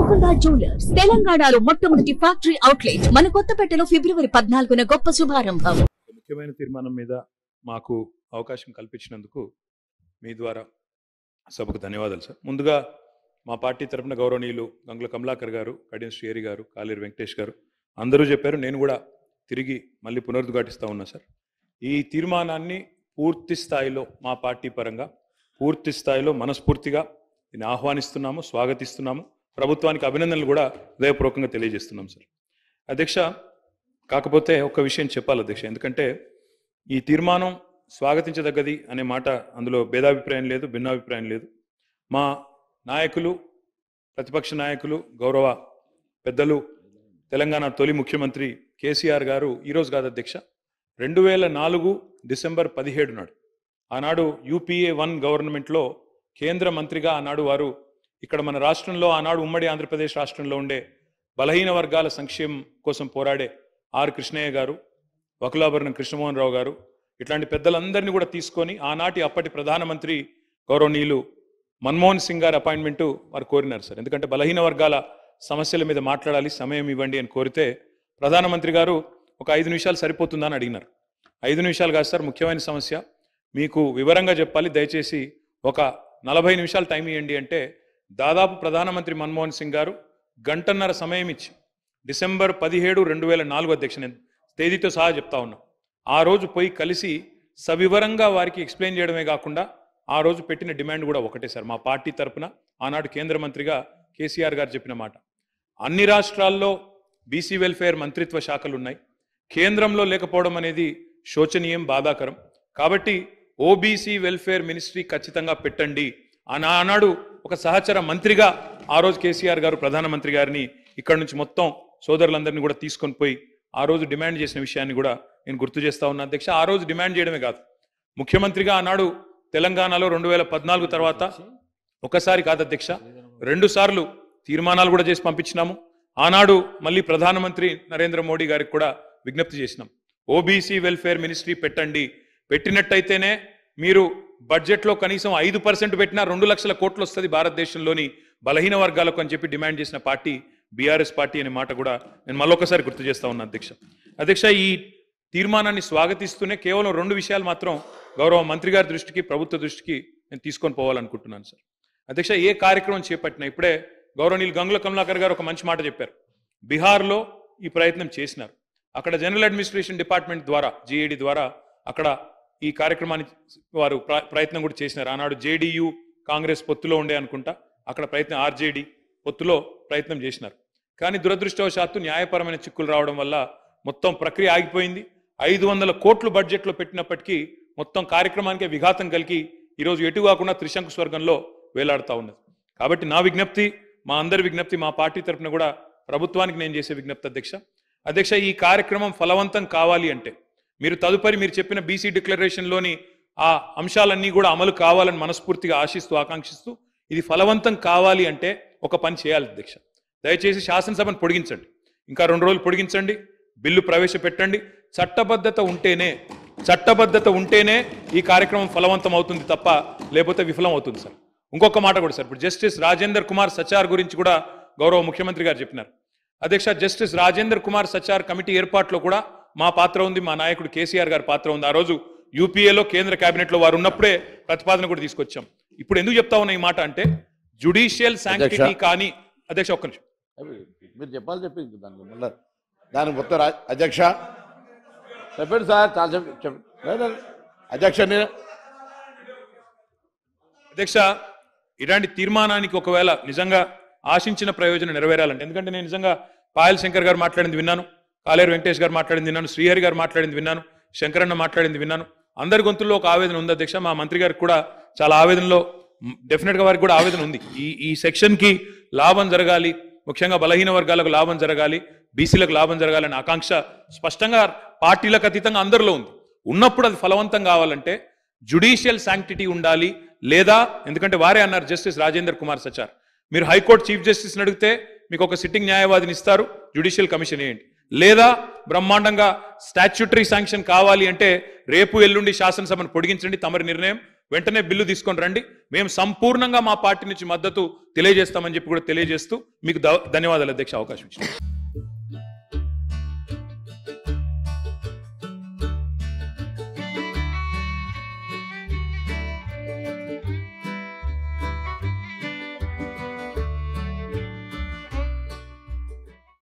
Golconda jewellers తెలంగాణలో మొట్టమొదటి factory outlet మన కొత్తపేటలో ఫిబ్రవరి 14న గొప్ప శుభారంభం. ముఖ్యమైన తీర్మానం మీద మాకు అవకాశం కల్పించినందుకు మీ ద్వారా సభకు ధన్యవాదాలు సార్. ముందుగా మా పార్టీ తరపున గౌరవనీయులు గంగుల కమలాకర్ గారు, కడియం శ్రీహరి గారు, కాలేరు వెంకటేష్ గారు అందరూ చెప్పారు. నేను కూడా తిరిగి మళ్ళీ పునరుద్ఘాటిస్తూ ఉన్నా సార్. ఈ తీర్మానాన్ని పూర్తి స్థాయిలో మా పార్టీ పరంగా పూర్తి స్థాయిలో మనస్ఫూర్తిగా దీన్ని ఆహ్వానిస్తున్నాము, స్వాగతిస్తున్నాము. ప్రభుత్వానికి అభినందనలు కూడా హృదయపూర్వకంగా తెలియజేస్తున్నాం సార్. అధ్యక్ష, కాకపోతే ఒక విషయం చెప్పాలి అధ్యక్ష, ఎందుకంటే ఈ తీర్మానం స్వాగతించదగ్గది అనే మాట అందులో భేదాభిప్రాయం లేదు, భిన్నాభిప్రాయం లేదు. మా నాయకులు, ప్రతిపక్ష నాయకులు, గౌరవ పెద్దలు, తెలంగాణ తొలి ముఖ్యమంత్రి కేసీఆర్ గారు ఈరోజు కాదు అధ్యక్ష, 2004 డిసెంబర్ 17 నాడు ఆనాడు UPA 1 గవర్నమెంట్లో కేంద్ర మంత్రిగా ఆనాడు వారు ఇక్కడ మన రాష్ట్రంలో, ఆనాడు ఉమ్మడి ఆంధ్రప్రదేశ్ రాష్ట్రంలో ఉండే బలహీన వర్గాల సంక్షేమం కోసం పోరాడే ఆర్ కృష్ణయ్య గారు, వకులాభరణం కృష్ణమోహన్ రావు గారు, ఇట్లాంటి పెద్దలందరినీ కూడా తీసుకొని ఆనాటి అప్పటి ప్రధానమంత్రి గౌరవనీయులు మన్మోహన్ సింగ్ గారు అపాయింట్మెంటు వారు కోరినారు సార్. ఎందుకంటే బలహీన వర్గాల సమస్యల మీద మాట్లాడాలి, సమయం ఇవ్వండి అని కోరితే ప్రధానమంత్రి గారు ఒక 5 నిమిషాలు సరిపోతుందా అని అడిగినారు. 5 నిమిషాలు కాదు సార్, ముఖ్యమైన సమస్య, మీకు వివరంగా చెప్పాలి, దయచేసి ఒక 40 నిమిషాలు టైం ఇవ్వండి అంటే దాదాపు ప్రధానమంత్రి మన్మోహన్ సింగ్ గారు గంటన్నర సమయం ఇచ్చి డిసెంబర్ 17, 2004 అధ్యక్ష, నేను తేదీతో సహా చెప్తా ఉన్నా, ఆ రోజు పోయి కలిసి సవివరంగా వారికి ఎక్స్ప్లెయిన్ చేయడమే కాకుండా ఆ రోజు పెట్టిన డిమాండ్ కూడా ఒకటే సార్. మా పార్టీ తరపున ఆనాడు కేంద్ర మంత్రిగా కేసీఆర్ గారు చెప్పిన మాట, అన్ని రాష్ట్రాల్లో బీసీ వెల్ఫేర్ మంత్రిత్వ శాఖలు ఉన్నాయి, కేంద్రంలో లేకపోవడం అనేది శోచనీయం, బాధాకరం. కాబట్టి ఓబీసీ వెల్ఫేర్ మినిస్ట్రీ ఖచ్చితంగా పెట్టండి ఆనాడు ఒక సహచర మంత్రిగా ఆ రోజు కేసీఆర్ గారు ప్రధానమంత్రి గారిని ఇక్కడ నుంచి మొత్తం సోదరులందరినీ కూడా తీసుకొని పోయి ఆ రోజు డిమాండ్ చేసిన విషయాన్ని కూడా నేను గుర్తు చేస్తా ఉన్నా అధ్యక్ష. ఆ రోజు డిమాండ్ చేయడమే కాదు, ముఖ్యమంత్రిగా ఆనాడు తెలంగాణలో 2014 తర్వాత ఒకసారి కాదు అధ్యక్ష, 2 సార్లు తీర్మానాలు కూడా చేసి పంపించినాము. ఆనాడు మళ్ళీ ప్రధానమంత్రి నరేంద్ర మోడీ గారికి కూడా విజ్ఞప్తి చేసినాం, ఓబీసీ వెల్ఫేర్ మినిస్ట్రీ పెట్టండి, పెట్టినట్టయితేనే మీరు బడ్జెట్లో కనీసం 5% పెట్టినా 2 లక్షల కోట్లు వస్తుంది భారతదేశంలోని బలహీన వర్గాలకు అని చెప్పి డిమాండ్ చేసిన పార్టీ బీఆర్ఎస్ పార్టీ అనే మాట కూడా నేను మళ్ళొకసారి గుర్తు చేస్తా ఉన్నా అధ్యక్ష. ఈ తీర్మానాన్ని స్వాగతిస్తూనే కేవలం 2 విషయాలు మాత్రం గౌరవ మంత్రి గారి దృష్టికి, ప్రభుత్వ దృష్టికి నేను తీసుకొని పోవాలనుకుంటున్నాను సార్. అధ్యక్ష, ఏ కార్యక్రమం చేపట్టినా ఇప్పుడే గౌరవనీయులు గంగుల కమలాకర్ గారు ఒక మంచి మాట చెప్పారు. బీహార్లో ఈ ప్రయత్నం చేసినారు, అక్కడ జనరల్ అడ్మినిస్ట్రేషన్ డిపార్ట్మెంట్ ద్వారా, GAD ద్వారా అక్కడ ఈ కార్యక్రమాన్ని వారు ప్రయత్నం కూడా చేసినారు. ఆనాడు JDU కాంగ్రెస్ పొత్తులో ఉండే అనుకుంటా, అక్కడ ప్రయత్నం RJD పొత్తులో ప్రయత్నం చేసినారు. కానీ దురదృష్టవశాత్తు న్యాయపరమైన చిక్కులు రావడం వల్ల మొత్తం ప్రక్రియ ఆగిపోయింది. 500 కోట్లు బడ్జెట్లో పెట్టినప్పటికీ మొత్తం కార్యక్రమానికే విఘాతం కలిగి ఈరోజు ఎటు కాకుండా త్రిశంకు స్వర్గంలో వేలాడుతూ ఉన్నది. కాబట్టి నా విజ్ఞప్తి, మా అందరి విజ్ఞప్తి, మా పార్టీ తరఫున కూడా ప్రభుత్వానికి నేను చేసే విజ్ఞప్తి అధ్యక్ష, ఈ కార్యక్రమం ఫలవంతం కావాలి అంటే మీరు తదుపరి మీరు చెప్పిన బీసీ డిక్లరేషన్లోని ఆ అంశాలన్నీ కూడా అమలు కావాలని మనస్ఫూర్తిగా ఆశిస్తూ, ఆకాంక్షిస్తూ, ఇది ఫలవంతం కావాలి అంటే ఒక పని చేయాలి అధ్యక్ష. దయచేసి శాసనసభను పొడిగించండి, ఇంకా 2 రోజులు పొడిగించండి, బిల్లు ప్రవేశపెట్టండి. చట్టబద్ధత ఉంటేనే ఈ కార్యక్రమం ఫలవంతం అవుతుంది తప్ప లేకపోతే విఫలం అవుతుంది సార్. ఇంకొక మాట కూడా సార్, ఇప్పుడు జస్టిస్ రాజేందర్ కుమార్ సచార్ గురించి కూడా గౌరవ ముఖ్యమంత్రి గారు చెప్పినారు అధ్యక్ష. జస్టిస్ రాజేందర్ కుమార్ సచార్ కమిటీ ఏర్పాటులో కూడా మా పాత్ర ఉంది, మా నాయకుడు కేసీఆర్ గారి పాత్ర ఉంది. ఆ రోజు UPAలో కేంద్ర కేబినెట్లో వారు ఉన్నప్పుడే ప్రతిపాదన కూడా తీసుకొచ్చాం. ఇప్పుడు ఎందుకు చెప్తా ఉన్నా ఈ మాట అంటే జ్యుడిషియల్ శాంక్టిటీ కానీ అధ్యక్ష, ఒక్క నిమిషం మీరు చెప్పాలి, చెప్పింది దాని మొత్తం అధ్యక్ష చెప్పండి సార్, చాలా అధ్యక్ష, ఇలాంటి తీర్మానానికి ఒకవేళ నిజంగా ఆశించిన ప్రయోజనం నెరవేరాలంటే, ఎందుకంటే నేను నిజంగా పాయల్ శంకర్ గారు మాట్లాడింది విన్నాను, కాలేరు వెంకటేష్ గారు మాట్లాడింది విన్నాను, శ్రీహరి గారు మాట్లాడింది విన్నాను, శంకరన్న మాట్లాడింది విన్నాను. అందరి గొంతుల్లో ఒక ఆవేదన ఉంది అధ్యక్ష. మా మంత్రి గారికి కూడా చాలా ఆవేదనలో, డెఫినెట్గా వారికి కూడా ఆవేదన ఉంది. ఈ సెక్షన్కి లాభం జరగాలి, ముఖ్యంగా బలహీన వర్గాలకు లాభం జరగాలి, బీసీలకు లాభం జరగాలనే ఆకాంక్ష స్పష్టంగా పార్టీలకు అతీతంగా అందరిలో ఉంది. ఉన్నప్పుడు అది ఫలవంతం కావాలంటే జ్యుడిషియల్ శాంక్టిటీ ఉండాలి, లేదా ఎందుకంటే వారే అన్నారు జస్టిస్ రాజేందర్ కుమార్ సచార్, మీరు హైకోర్టు చీఫ్ జస్టిస్ని అడిగితే మీకు ఒక సిట్టింగ్ న్యాయవాదిని ఇస్తారు, జ్యుడిషియల్ కమిషన్ ఏంటి, లేదా బ్రహ్మాండంగా స్టాచ్యూటరీ శాంక్షన్ కావాలి అంటే రేపు ఎల్లుండి శాసనసభను పొడిగించండి, తమరి నిర్ణయం, వెంటనే బిల్లు తీసుకొని రండి. మేము సంపూర్ణంగా మా పార్టీ నుంచి మద్దతు తెలియజేస్తామని చెప్పి కూడా తెలియజేస్తూ మీకు ధన్యవాదాలు అధ్యక్ష అవకాశం ఇచ్చారు.